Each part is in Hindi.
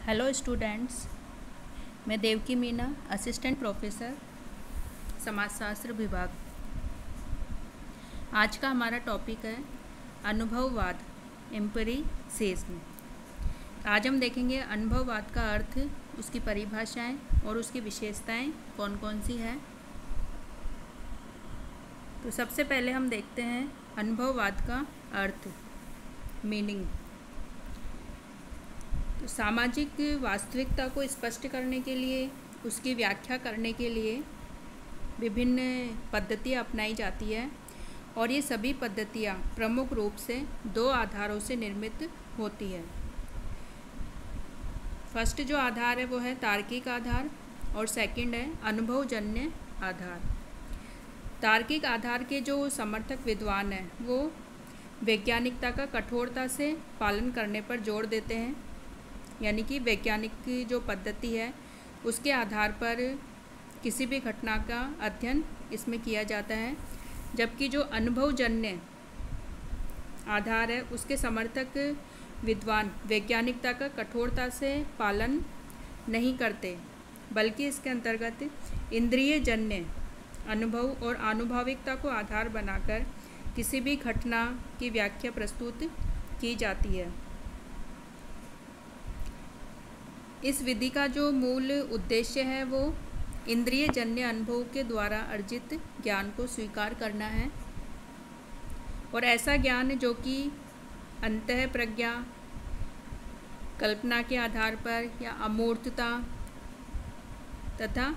हेलो स्टूडेंट्स, मैं देवकी मीना, असिस्टेंट प्रोफेसर समाजशास्त्र विभाग। आज का हमारा टॉपिक है अनुभववाद, एम्पिरिसिज्म। आज हम देखेंगे अनुभववाद का अर्थ, उसकी परिभाषाएं और उसकी विशेषताएं कौन कौन सी हैं। तो सबसे पहले हम देखते हैं अनुभववाद का अर्थ, मीनिंग। तो सामाजिक वास्तविकता को स्पष्ट करने के लिए, उसकी व्याख्या करने के लिए विभिन्न पद्धतियाँ अपनाई जाती है और ये सभी पद्धतियाँ प्रमुख रूप से दो आधारों से निर्मित होती है। फर्स्ट जो आधार है वो है तार्किक आधार और सेकंड है अनुभवजन्य आधार। तार्किक आधार के जो समर्थक विद्वान हैं वो वैज्ञानिकता का कठोरता से पालन करने पर जोर देते हैं, यानी कि वैज्ञानिक की जो पद्धति है उसके आधार पर किसी भी घटना का अध्ययन इसमें किया जाता है। जबकि जो अनुभवजन्य आधार है उसके समर्थक विद्वान वैज्ञानिकता का कठोरता से पालन नहीं करते, बल्कि इसके अंतर्गत इंद्रियजन्य अनुभव और आनुभाविकता को आधार बनाकर किसी भी घटना की व्याख्या प्रस्तुत की जाती है। इस विधि का जो मूल उद्देश्य है वो इंद्रियजन्य अनुभव के द्वारा अर्जित ज्ञान को स्वीकार करना है, और ऐसा ज्ञान जो कि अंतः प्रज्ञा, कल्पना के आधार पर या अमूर्तता तथा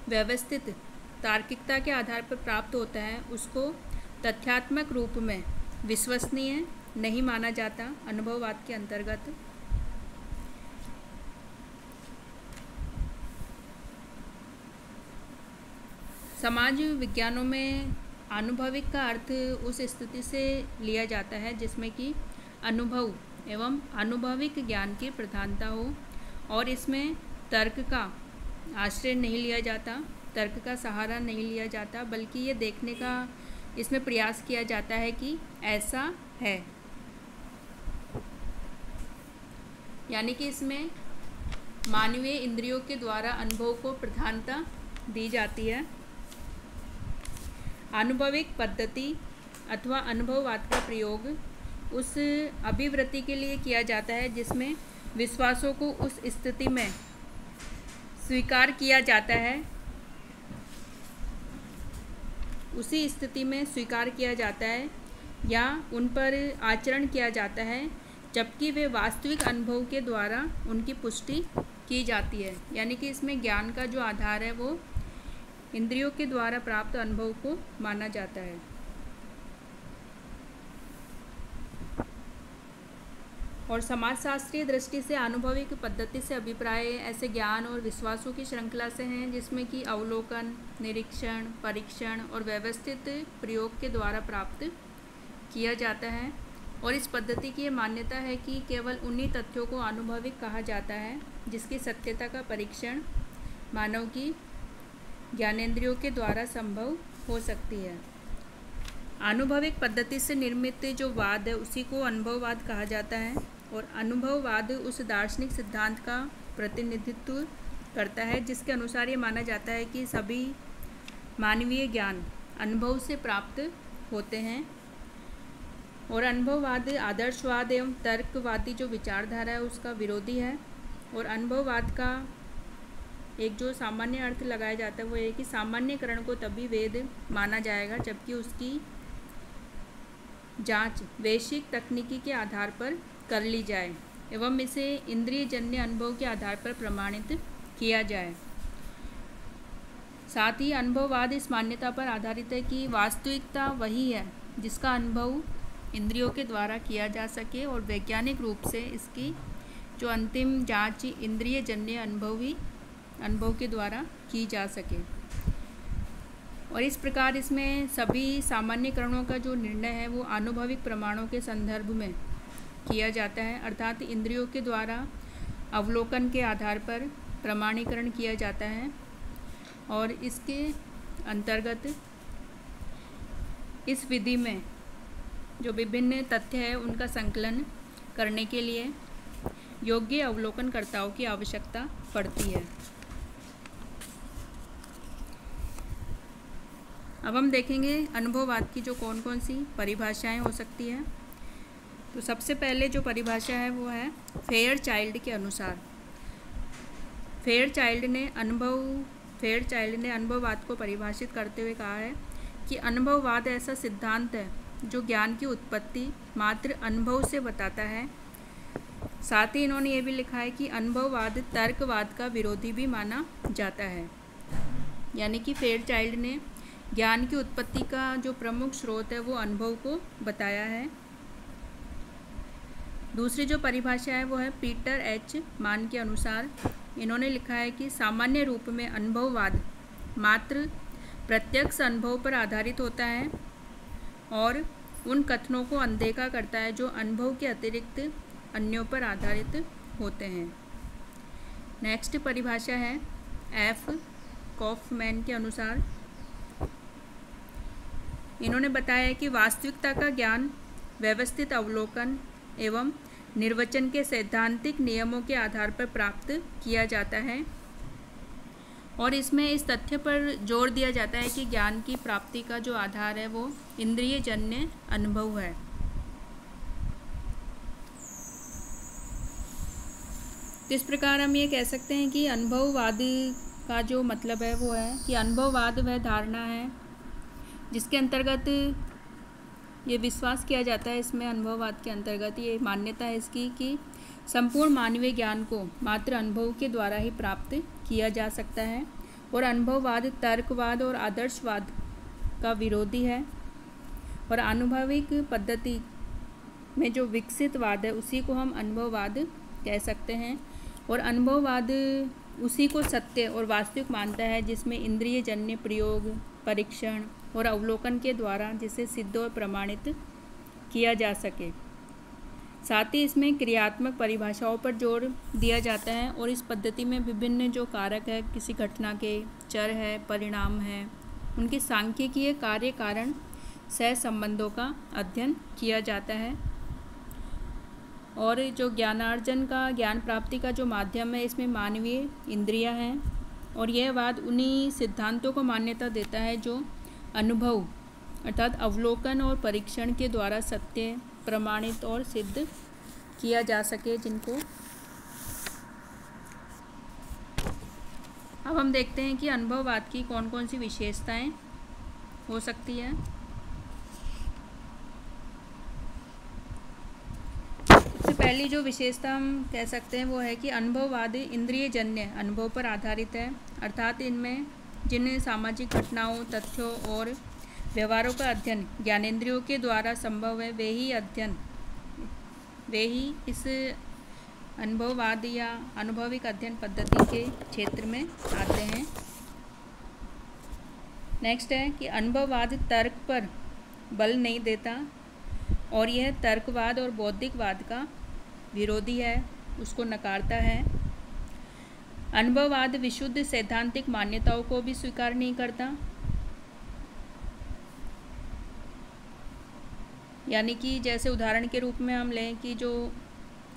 व्यवस्थित तार्किकता के आधार पर प्राप्त होता है, उसको तथ्यात्मक रूप में विश्वसनीय नहीं माना जाता अनुभववाद के अंतर्गत। समाज विज्ञानों में आनुभविक का अर्थ उस स्थिति से लिया जाता है जिसमें कि अनुभव एवं अनुभविक ज्ञान की प्रधानता हो, और इसमें तर्क का आश्रय नहीं लिया जाता, तर्क का सहारा नहीं लिया जाता, बल्कि ये देखने का इसमें प्रयास किया जाता है कि ऐसा है। यानी कि इसमें मानवीय इंद्रियों के द्वारा अनुभव को प्रधानता दी जाती है। आनुभविक पद्धति अथवा अनुभववाद का प्रयोग उस अभिवृत्ति के लिए किया जाता है जिसमें विश्वासों को उस स्थिति में स्वीकार किया जाता है, उसी स्थिति में स्वीकार किया जाता है या उन पर आचरण किया जाता है जबकि वे वास्तविक अनुभव के द्वारा उनकी पुष्टि की जाती है। यानी कि इसमें ज्ञान का जो आधार है वो इंद्रियों के द्वारा प्राप्त अनुभव को माना जाता है। और समाजशास्त्रीय दृष्टि से अनुभविक पद्धति से अभिप्राय ऐसे ज्ञान और विश्वासों की श्रृंखला से हैं जिसमें कि अवलोकन, निरीक्षण, परीक्षण और व्यवस्थित प्रयोग के द्वारा प्राप्त किया जाता है। और इस पद्धति की ये मान्यता है कि केवल उन्हीं तथ्यों को अनुभविक कहा जाता है जिसकी सत्यता का परीक्षण मानव की ज्ञानेंद्रियों के द्वारा संभव हो सकती है। आनुभविक पद्धति से निर्मित जो वाद है उसी को अनुभववाद कहा जाता है, और अनुभववाद उस दार्शनिक सिद्धांत का प्रतिनिधित्व करता है जिसके अनुसार ये माना जाता है कि सभी मानवीय ज्ञान अनुभव से प्राप्त होते हैं। और अनुभववाद आदर्शवाद एवं तर्कवादी जो विचारधारा है उसका विरोधी है। और अनुभववाद का एक जो सामान्य अर्थ लगाया जाता है वो है कि सामान्यकरण को तभी वेद माना जाएगा जबकि उसकी जांच वैश्विक तकनीकी के आधार पर कर ली जाए एवं इसे इंद्रियजन्य अनुभव के आधार पर प्रमाणित किया जाए। साथ ही अनुभववाद इस मान्यता पर आधारित है कि वास्तविकता वही है जिसका अनुभव इंद्रियों के द्वारा किया जा सके, और वैज्ञानिक रूप से इसकी जो अंतिम जांच इंद्रियजन्य अनुभव के द्वारा की जा सके। और इस प्रकार इसमें सभी सामान्यकरणों का जो निर्णय है वो आनुभविक प्रमाणों के संदर्भ में किया जाता है, अर्थात इंद्रियों के द्वारा अवलोकन के आधार पर प्रमाणीकरण किया जाता है। और इसके अंतर्गत इस विधि में जो विभिन्न तथ्य है उनका संकलन करने के लिए योग्य अवलोकनकर्ताओं की आवश्यकता पड़ती है। अब हम देखेंगे अनुभववाद की जो कौन कौन सी परिभाषाएं हो सकती है। तो सबसे पहले जो परिभाषा है वो है फेयरचाइल्ड के अनुसार। फेयरचाइल्ड ने अनुभववाद को परिभाषित करते हुए कहा है कि अनुभववाद ऐसा सिद्धांत है जो ज्ञान की उत्पत्ति मात्र अनुभव से बताता है। साथ ही इन्होंने ये भी लिखा है कि अनुभववाद तर्कवाद का विरोधी भी माना जाता है। यानी कि फेयरचाइल्ड ने ज्ञान की उत्पत्ति का जो प्रमुख स्रोत है वो अनुभव को बताया है। दूसरी जो परिभाषा है वो है पीटर एच मान के अनुसार। इन्होंने लिखा है कि सामान्य रूप में अनुभववाद मात्र प्रत्यक्ष अनुभव पर आधारित होता है और उन कथनों को अनदेखा करता है जो अनुभव के अतिरिक्त अन्यों पर आधारित होते हैं। नेक्स्ट परिभाषा है एफ कॉफमैन के अनुसार। इन्होंने बताया कि वास्तविकता का ज्ञान व्यवस्थित अवलोकन एवं निर्वचन के सैद्धांतिक नियमों के आधार पर प्राप्त किया जाता है और इसमें इस तथ्य पर जोर दिया जाता है कि ज्ञान की प्राप्ति का जो आधार है वो इंद्रियजन्य अनुभव है। तो इस प्रकार हम ये कह सकते हैं कि अनुभववाद का जो मतलब है वो है कि अनुभववाद वह धारणा है जिसके अंतर्गत ये विश्वास किया जाता है, इसमें अनुभववाद के अंतर्गत ये मान्यता है इसकी कि संपूर्ण मानवीय ज्ञान को मात्र अनुभव के द्वारा ही प्राप्त किया जा सकता है और अनुभववाद तर्कवाद और आदर्शवाद का विरोधी है और आनुभविक पद्धति में जो विकसित वाद है उसी को हम अनुभववाद कह सकते हैं। और अनुभववाद उसी को सत्य और वास्तविक मानता है जिसमें इंद्रियजन्य प्रयोग, परीक्षण और अवलोकन के द्वारा जिसे सिद्ध और प्रमाणित किया जा सके। साथ ही इसमें क्रियात्मक परिभाषाओं पर जोर दिया जाता है और इस पद्धति में विभिन्न जो कारक है किसी घटना के, चर है, परिणाम है, उनके सांख्यिकीय कार्य कारण सह संबंधों का अध्ययन किया जाता है। और जो ज्ञानार्जन का, ज्ञान प्राप्ति का जो माध्यम है इसमें मानवीय इंद्रियां हैं और यह वाद उन्हीं सिद्धांतों को मान्यता देता है जो अनुभव अर्थात अवलोकन और परीक्षण के द्वारा सत्य, प्रमाणित और सिद्ध किया जा सके जिनको। अब हम देखते हैं कि अनुभववाद की कौन कौन सी विशेषताएं हो सकती है। सबसे पहली जो विशेषता हम कह सकते हैं वो है कि अनुभववाद इंद्रियजन्य अनुभव पर आधारित है, अर्थात इनमें जिन सामाजिक घटनाओं, तथ्यों और व्यवहारों का अध्ययन ज्ञानेंद्रियों के द्वारा संभव है वे ही इस अनुभववाद या अनुभविक अध्ययन पद्धति के क्षेत्र में आते हैं। नेक्स्ट है कि अनुभववाद तर्क पर बल नहीं देता और यह तर्कवाद और बौद्धिकवाद का विरोधी है, उसको नकारता है। अनुभववाद विशुद्ध सैद्धांतिक मान्यताओं को भी स्वीकार नहीं करता, यानी कि जैसे उदाहरण के रूप में हम लें कि जो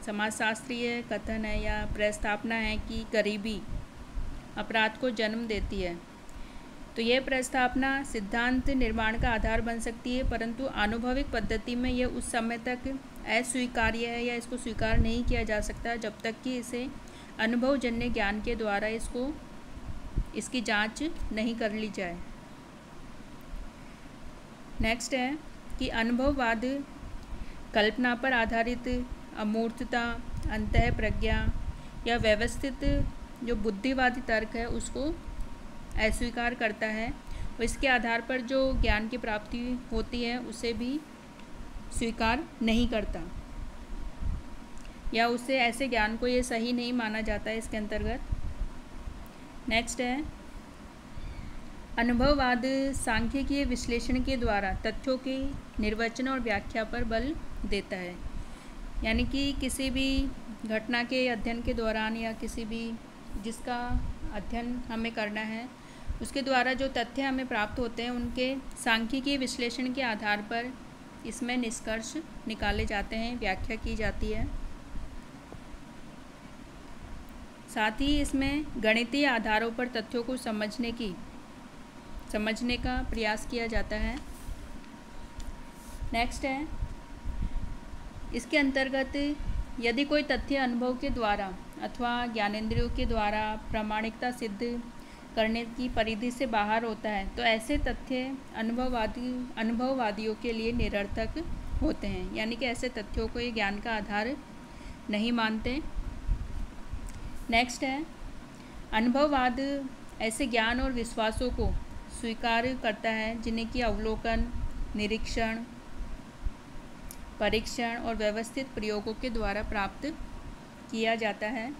समाजशास्त्रीय कथन है या प्रस्तावना है कि गरीबी अपराध को जन्म देती है, तो यह प्रस्तावना सिद्धांत निर्माण का आधार बन सकती है, परंतु आनुभविक पद्धति में यह उस समय तक अस्वीकार्य है या इसको स्वीकार नहीं किया जा सकता जब तक कि इसे अनुभवजन्य ज्ञान के द्वारा इसकी जांच नहीं कर ली जाए। नेक्स्ट है कि अनुभववाद कल्पना पर आधारित अमूर्तता, अंतः प्रज्ञा या व्यवस्थित जो बुद्धिवादी तर्क है उसको अस्वीकार करता है और इसके आधार पर जो ज्ञान की प्राप्ति होती है उसे भी स्वीकार नहीं करता या उससे ऐसे ज्ञान को ये सही नहीं माना जाता है इसके अंतर्गत। नेक्स्ट है अनुभववाद सांख्यिकीय विश्लेषण के द्वारा तथ्यों के निर्वचन और व्याख्या पर बल देता है, यानी कि किसी भी घटना के अध्ययन के दौरान या किसी भी जिसका अध्ययन हमें करना है उसके द्वारा जो तथ्य हमें प्राप्त होते हैं उनके सांख्यिकीय विश्लेषण के आधार पर इसमें निष्कर्ष निकाले जाते हैं, व्याख्या की जाती है। साथ ही इसमें गणितीय आधारों पर तथ्यों को समझने का प्रयास किया जाता है। नेक्स्ट है, इसके अंतर्गत यदि कोई तथ्य अनुभव के द्वारा अथवा ज्ञानेंद्रियों के द्वारा प्रामाणिकता सिद्ध करने की परिधि से बाहर होता है तो ऐसे तथ्य अनुभववादियों के लिए निरर्थक होते हैं, यानी कि ऐसे तथ्यों को ये ज्ञान का आधार नहीं मानते। नेक्स्ट है, अनुभववाद ऐसे ज्ञान और विश्वासों को स्वीकार करता है जिन्हें कि अवलोकन, निरीक्षण, परीक्षण और व्यवस्थित प्रयोगों के द्वारा प्राप्त किया जाता है।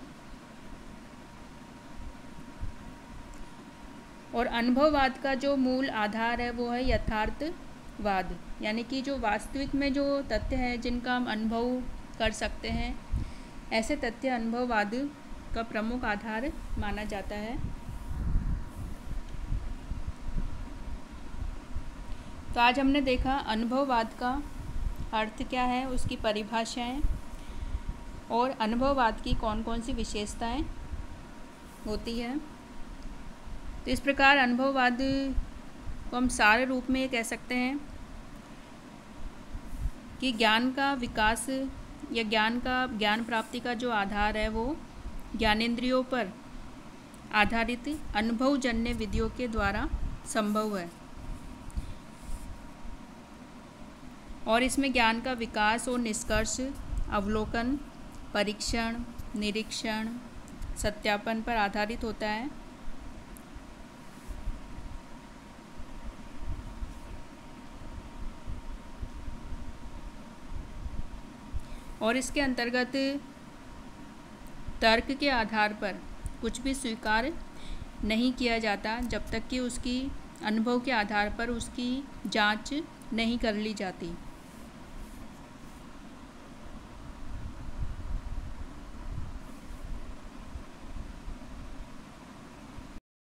और अनुभववाद का जो मूल आधार है वो है यथार्थवाद, यानी कि जो वास्तविक में जो तथ्य है जिनका हम अनुभव कर सकते हैं, ऐसे तथ्य अनुभववाद का प्रमुख आधार माना जाता है। तो आज हमने देखा अनुभववाद का अर्थ क्या है, उसकी परिभाषाएं और अनुभववाद की कौन कौन सी विशेषताएं होती है। तो इस प्रकार अनुभववाद को हम सारे रूप में ये कह सकते हैं कि ज्ञान का विकास या ज्ञान प्राप्ति का जो आधार है वो ज्ञानेंद्रियों पर आधारित अनुभवजन्य विधियों के द्वारा संभव है। और इसमें ज्ञान का विकास और निष्कर्ष अवलोकन, परीक्षण, निरीक्षण, सत्यापन पर आधारित होता है। और इसके अंतर्गत तर्क के आधार पर कुछ भी स्वीकार नहीं किया जाता जब तक कि उसकी अनुभव के आधार पर उसकी जांच नहीं कर ली जाती।